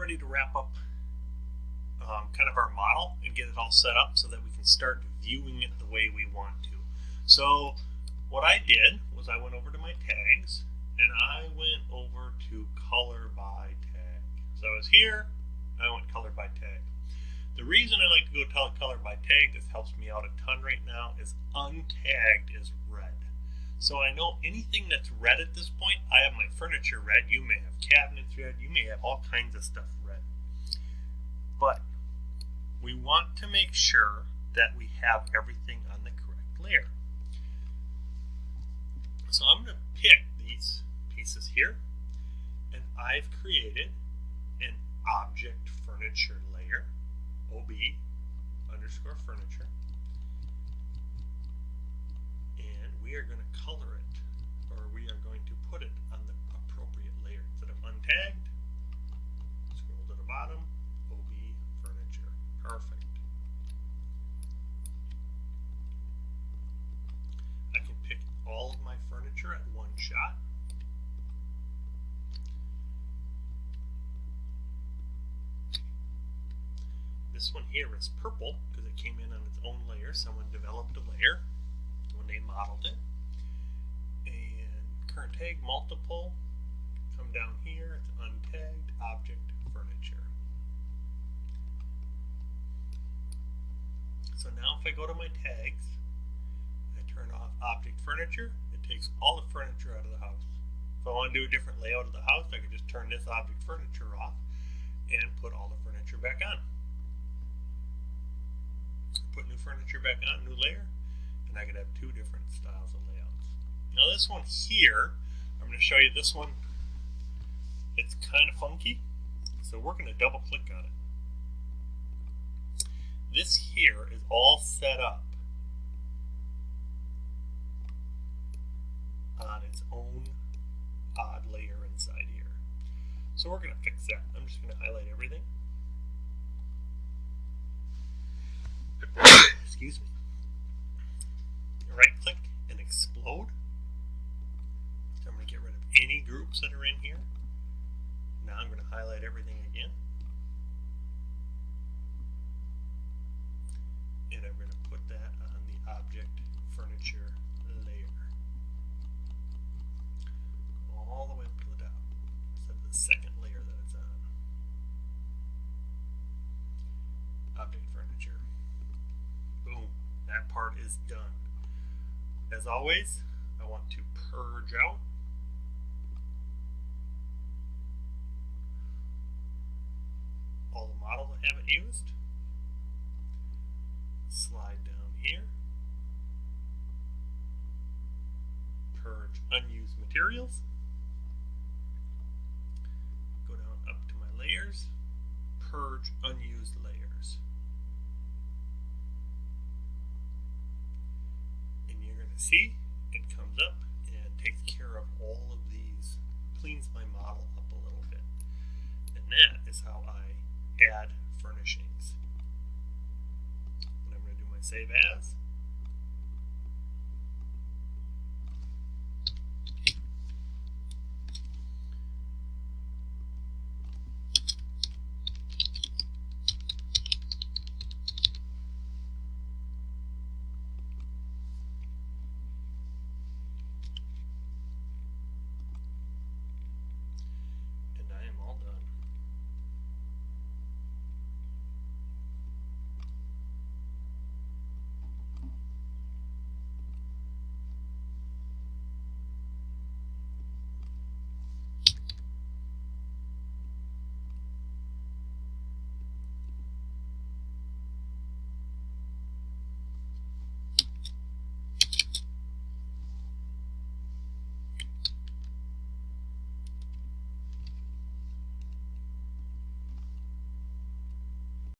ready to wrap up kind of our model and get it all set up so that we can start viewing it the way we want to. So what I did was I went over to my tags and I went over to color by tag. So I was here, I went color by tag. The reason I like to go color by tag, this helps me out a ton right now, is untagged is red. So I know anything that's red at this point, I have my furniture red, you may have cabinets red, you may have all kinds of stuff red. But we want to make sure that we have everything on the correct layer. So I'm going to pick these pieces here, and I've created an object furniture layer, OB_furniture, and we are going to color it, or we are going to put it on the appropriate layer. Instead of untagged, scroll to the bottom, OB furniture. Perfect. I can pick all of my furniture at one shot. This one here is purple because it came in on its own layer. Someone developed a layer when they modeled it. And current tag multiple. Come down here, it's untagged object furniture. So now if I go to my tags, I turn off object furniture, it takes all the furniture out of the house. If I want to do a different layout of the house, I can just turn this object furniture off and put all the furniture back on. Put new furniture back on, new layer, and I could have two different styles of layouts. Now this one here, I'm going to show you this one. It's kind of funky, so we're going to double click on it. This here is all set up on its own odd layer inside here. So we're going to fix that. I'm just going to highlight everything. Excuse me. Right click and explode. So I'm going to get rid of any groups that are in here. Now I'm going to highlight everything again. And I'm going to put that on the object furniture layer. All the way up to the top. Instead of the second layer that it's on. Object furniture. Boom. That part is done. As always, I want to purge out. All the models I haven't used. Slide down here. Purge unused materials. Go down up to my layers. Purge unused layers. And you're going to see it comes up and takes care of all of these, cleans my model up a little bit. And that is how I add furnishings. And I'm going to do my save as.